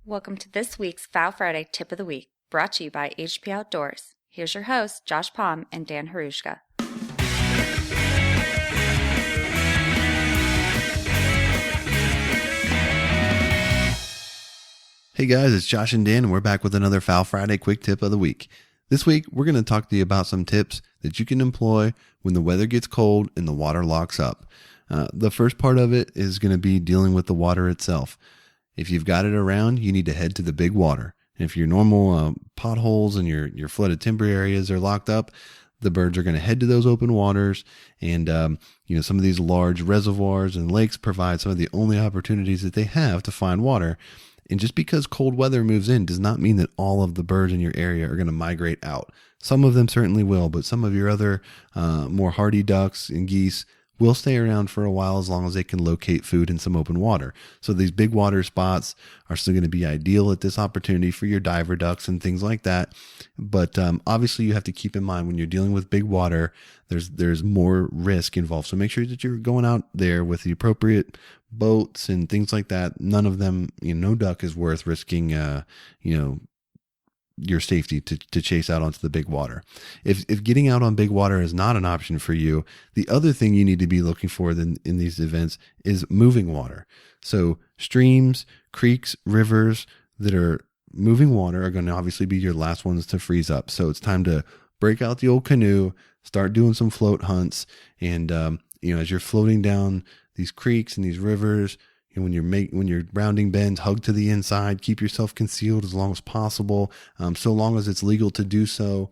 Welcome to this week's Fowl Friday Tip of the Week, brought to you by HP Outdoors. Here's your hosts, Josh Palm and Dan Harushka. Hey guys, it's Josh and Dan, and we're back with another Fowl Friday quick tip of the week. This week, we're going to talk to you about some tips that you can employ when the weather gets cold and the water locks up. The first part of it is going to be dealing with the water itself. If you've got it around, you need to head to the big water. If your normal potholes and your flooded timber areas are locked up, the birds are going to head to those open waters. And, some of these large reservoirs and lakes provide some of the only opportunities that they have to find water. And just because cold weather moves in does not mean that all of the birds in your area are going to migrate out. Some of them certainly will, but some of your other more hardy ducks and geese will stay around for a while as long as they can locate food in some open water. So these big water spots are still going to be ideal at this opportunity for your diver ducks and things like that. But obviously you have to keep in mind when you're dealing with big water, there's more risk involved. So make sure that you're going out there with the appropriate boats and things like that. None of them, no duck is worth risking, your safety to chase out onto the big water. If getting out on big water is not an option for you, the other thing you need to be looking for in these events is moving water. So streams, creeks, rivers that are moving water are going to obviously be your last ones to freeze up. So it's time to break out the old canoe, start doing some float hunts. And, as you're floating down these creeks and these rivers, when you're rounding bends, hug to the inside, keep yourself concealed as long as possible. So long as it's legal to do so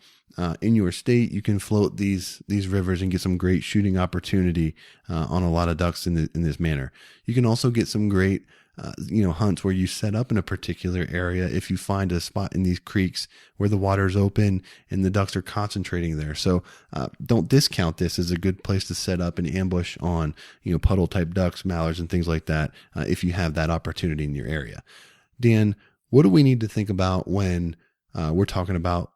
in your state, you can float these rivers and get some great shooting opportunity on a lot of ducks in this manner. You can also get some great hunts where you set up in a particular area if you find a spot in these creeks where the water is open and the ducks are concentrating there. So don't discount this as a good place to set up and ambush on puddle type ducks, mallards, and things like that if you have that opportunity in your area. Dan, what do we need to think about when we're talking about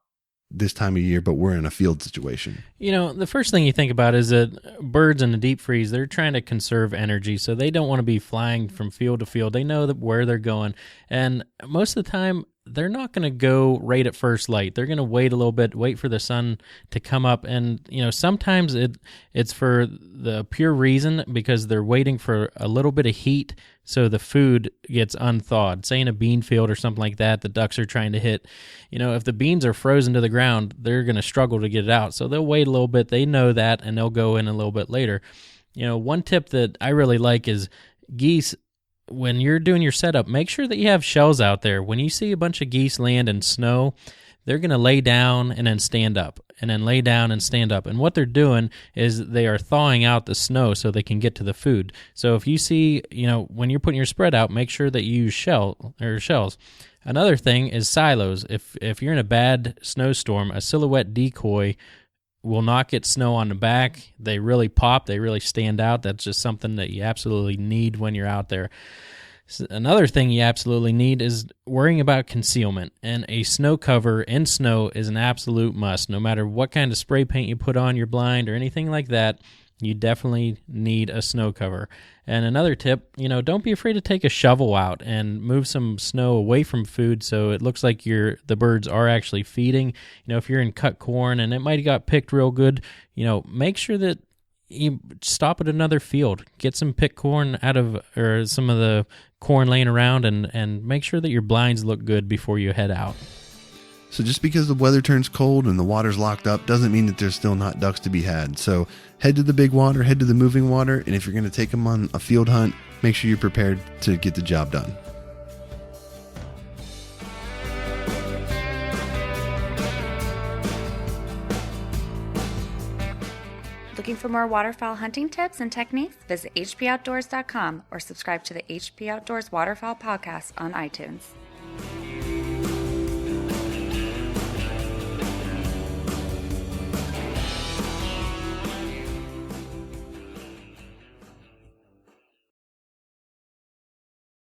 this time of year, but we're in a field situation? The first thing you think about is that birds in the deep freeze, they're trying to conserve energy, so they don't want to be flying from field to field. They know that where they're going, and most of the time, they're not going to go right at first light. They're going to wait a little bit, wait for the sun to come up, and sometimes it's for the pure reason because they're waiting for a little bit of heat so the food gets unthawed. Say in a bean field or something like that, the ducks are trying to hit. If the beans are frozen to the ground, they're going to struggle to get it out. So they'll wait a little bit. They know that, and they'll go in a little bit later. One tip that I really like is geese. When you're doing your setup, make sure that you have shells out there. When you see a bunch of geese land in snow, they're going to lay down and then stand up, and then lay down and stand up. And what they're doing is they are thawing out the snow so they can get to the food. So if you see, when you're putting your spread out, make sure that you use shells. Another thing is silos. If you're in a bad snowstorm, a silhouette decoy will not get snow on the back. They really pop. They really stand out. That's just something that you absolutely need when you're out there. Another thing you absolutely need is worrying about concealment. And a snow cover in snow is an absolute must. No matter what kind of spray paint you put on your blind or anything like that, you definitely need a snow cover. And another tip, don't be afraid to take a shovel out and move some snow away from food so it looks like the birds are actually feeding. If you're in cut corn and it might have got picked real good, make sure that you stop at another field, get some picked corn or some of the corn laying around, and make sure that your blinds look good before you head out. So just because the weather turns cold and the water's locked up doesn't mean that there's still not ducks to be had. So head to the big water, head to the moving water, and if you're going to take them on a field hunt, make sure you're prepared to get the job done. Looking for more waterfowl hunting tips and techniques? Visit hpoutdoors.com or subscribe to the HP Outdoors Waterfowl podcast on iTunes.